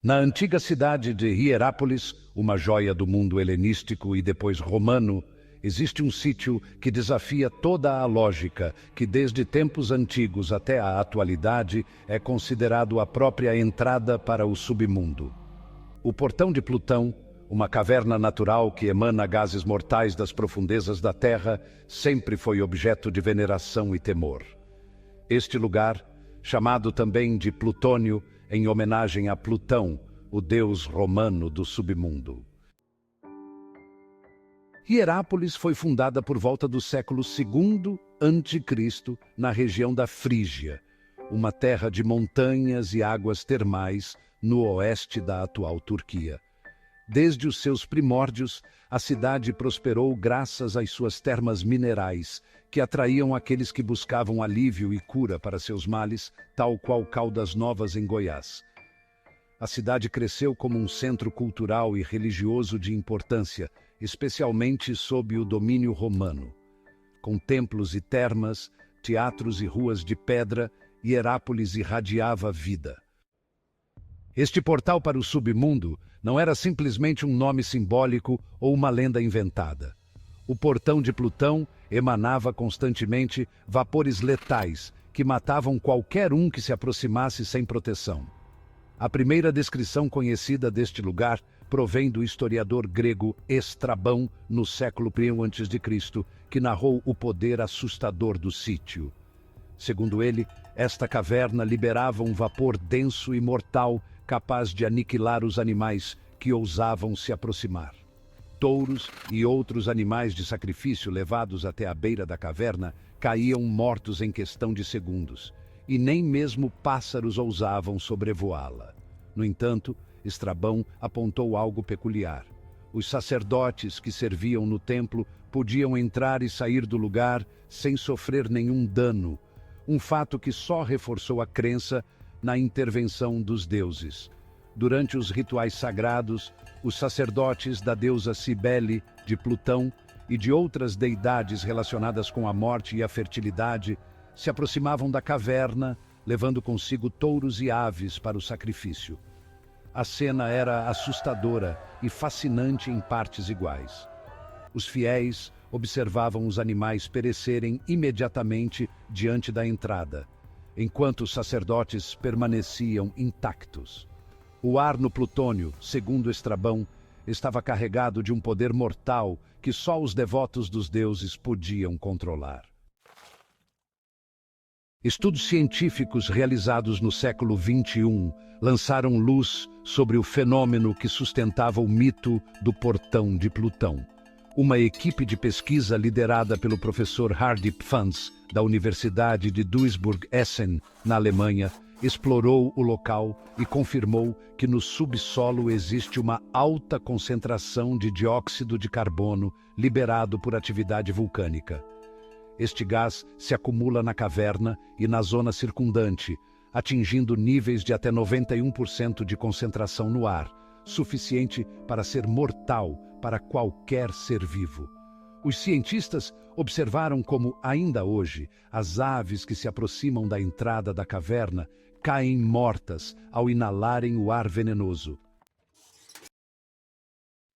Na antiga cidade de Hierápolis, uma joia do mundo helenístico e depois romano, existe um sítio que desafia toda a lógica, que desde tempos antigos até a atualidade é considerado a própria entrada para o submundo. O Portão de Plutão, uma caverna natural que emana gases mortais das profundezas da Terra, sempre foi objeto de veneração e temor. Este lugar, chamado também de Plutônio, em homenagem a Plutão, o deus romano do submundo. Hierápolis foi fundada por volta do século II a.C., na região da Frígia, uma terra de montanhas e águas termais no oeste da atual Turquia. Desde os seus primórdios, a cidade prosperou graças às suas termas minerais, que atraíam aqueles que buscavam alívio e cura para seus males, tal qual Caldas Novas em Goiás. A cidade cresceu como um centro cultural e religioso de importância, especialmente sob o domínio romano. Com templos e termas, teatros e ruas de pedra, Hierápolis irradiava vida. Este portal para o submundo não era simplesmente um nome simbólico ou uma lenda inventada. O Portão de Plutão emanava constantemente vapores letais que matavam qualquer um que se aproximasse sem proteção. A primeira descrição conhecida deste lugar provém do historiador grego Estrabão no século I a.C., que narrou o poder assustador do sítio. Segundo ele, esta caverna liberava um vapor denso e mortal capaz de aniquilar os animais que ousavam se aproximar. Touros e outros animais de sacrifício levados até a beira da caverna caíam mortos em questão de segundos, e nem mesmo pássaros ousavam sobrevoá-la. No entanto, Estrabão apontou algo peculiar. Os sacerdotes que serviam no templo podiam entrar e sair do lugar sem sofrer nenhum dano, um fato que só reforçou a crença na intervenção dos deuses. Durante os rituais sagrados, os sacerdotes da deusa Cibele, de Plutão, e de outras deidades relacionadas com a morte e a fertilidade, se aproximavam da caverna, levando consigo touros e aves para o sacrifício. A cena era assustadora e fascinante em partes iguais. Os fiéis observavam os animais perecerem imediatamente diante da entrada, enquanto os sacerdotes permaneciam intactos. O ar no Plutônio, segundo Estrabão, estava carregado de um poder mortal que só os devotos dos deuses podiam controlar. Estudos científicos realizados no século XXI lançaram luz sobre o fenômeno que sustentava o mito do Portão de Plutão. Uma equipe de pesquisa liderada pelo professor Hardy Pfans, da Universidade de Duisburg-Essen, na Alemanha, explorou o local e confirmou que no subsolo existe uma alta concentração de dióxido de carbono liberado por atividade vulcânica. Este gás se acumula na caverna e na zona circundante, atingindo níveis de até 91% de concentração no ar, suficiente para ser mortal para qualquer ser vivo. Os cientistas observaram como, ainda hoje, as aves que se aproximam da entrada da caverna caem mortas ao inalarem o ar venenoso.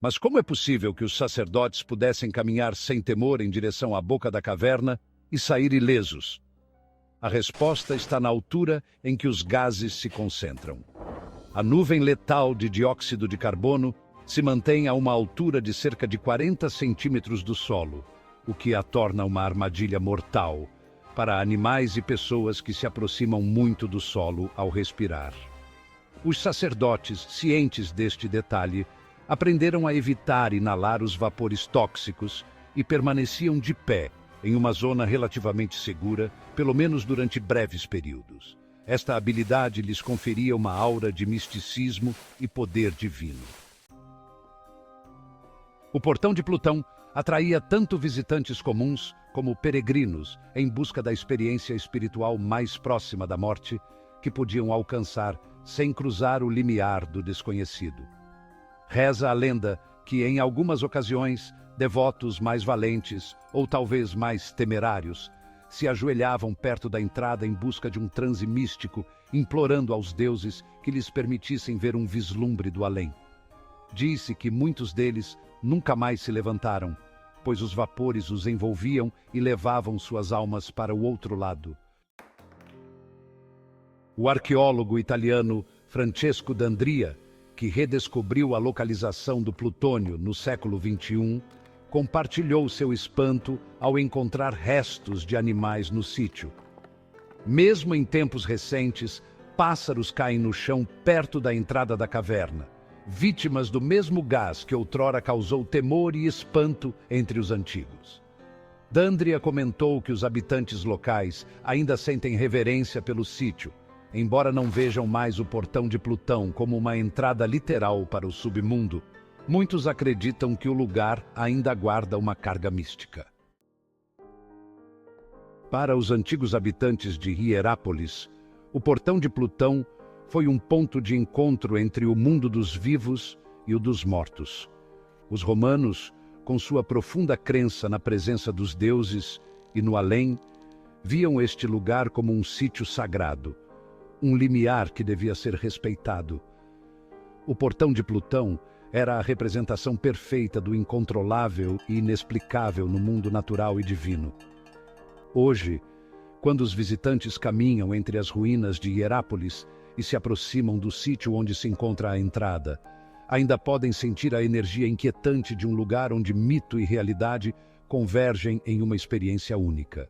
Mas como é possível que os sacerdotes pudessem caminhar sem temor em direção à boca da caverna e sair ilesos? A resposta está na altura em que os gases se concentram. A nuvem letal de dióxido de carbono se mantém a uma altura de cerca de 40 centímetros do solo, o que a torna uma armadilha mortal para animais e pessoas que se aproximam muito do solo ao respirar. Os sacerdotes, cientes deste detalhe, aprenderam a evitar inalar os vapores tóxicos e permaneciam de pé em uma zona relativamente segura, pelo menos durante breves períodos. Esta habilidade lhes conferia uma aura de misticismo e poder divino. O Portão de Plutão atraía tanto visitantes comuns como peregrinos em busca da experiência espiritual mais próxima da morte que podiam alcançar sem cruzar o limiar do desconhecido. Reza a lenda que, em algumas ocasiões, devotos mais valentes, ou talvez mais temerários, se ajoelhavam perto da entrada em busca de um transe místico implorando aos deuses que lhes permitissem ver um vislumbre do além. Disse que muitos deles nunca mais se levantaram, pois os vapores os envolviam e levavam suas almas para o outro lado. O arqueólogo italiano Francesco D'Andria, que redescobriu a localização do plutônio no século XXI, compartilhou seu espanto ao encontrar restos de animais no sítio. Mesmo em tempos recentes, pássaros caem no chão perto da entrada da caverna, vítimas do mesmo gás que outrora causou temor e espanto entre os antigos. D'Andria comentou que os habitantes locais ainda sentem reverência pelo sítio, embora não vejam mais o portão de Plutão como uma entrada literal para o submundo. Muitos acreditam que o lugar ainda guarda uma carga mística. Para os antigos habitantes de Hierápolis, o portão de Plutão foi um ponto de encontro entre o mundo dos vivos e o dos mortos. Os romanos, com sua profunda crença na presença dos deuses e no além, viam este lugar como um sítio sagrado, um limiar que devia ser respeitado. O portão de Plutão era a representação perfeita do incontrolável e inexplicável no mundo natural e divino. Hoje, quando os visitantes caminham entre as ruínas de Hierápolis e se aproximam do sítio onde se encontra a entrada, ainda podem sentir a energia inquietante de um lugar onde mito e realidade convergem em uma experiência única.